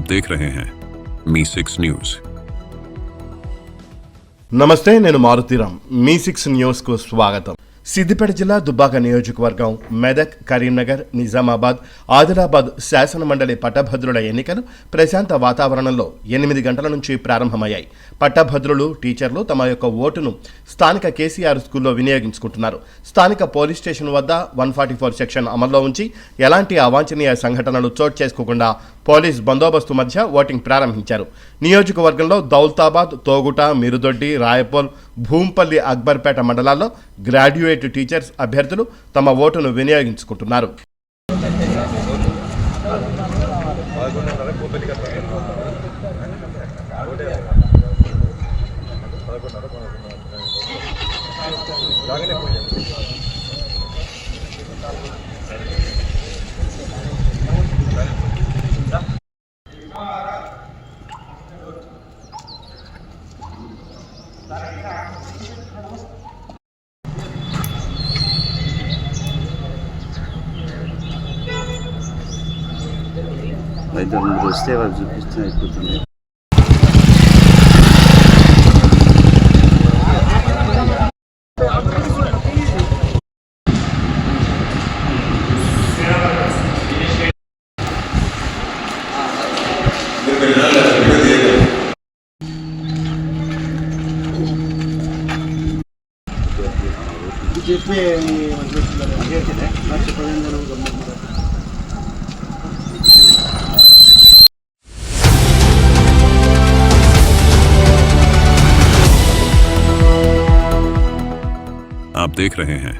आप देख रहे हैं मी6 न्यूज। నమస్తే, నేను మారుతీరామ్. మీ6 న్యూస్ కు స్వాగతం. సిద్దిపేట జిల్లా దుబ్బాక నియోజకవర్గం, మెదక్, కరీంనగర్, నిజామాబాద్, ఆదిలాబాద్ శాసన మండలి పట్టభద్రుల ఎన్నికలు ప్రశాంత వాతావరణంలో 8 గంటల నుంచి ప్రారంభమయ్యాయి. పట్టభద్రులు, టీచర్లు తమ యొక్క ఓటును స్థానిక కేసీఆర్ స్కూల్లో వినియోగించుకుంటున్నారు. స్థానిక పోలీస్ స్టేషన్ వద్ద 144 సెక్షన్ అమల్లో ఉంచి ఎలాంటి అవాంఛనీయ సంఘటనలు చోటు చేసుకోకుండా పోలీస్ బందోబస్తు మధ్య ఓటింగ్ ప్రారంభించారు. నియోజకవర్గంలో దౌల్తాబాద్, తోగుట, మిరుదొడ్డి, రాయపోల్, భూంపల్లి, అక్బర్పేట మండలాల్లో గ్రాడ్యుయేట్ టీచర్స్ అభ్యర్థులు తమ ఓటును వినియోగించుకుంటున్నారు. అయితే మీరు వస్తే వాళ్ళు చూపిస్తే అయిపోతుంది. आप देख रहे हैं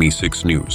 मी6 न्यूज।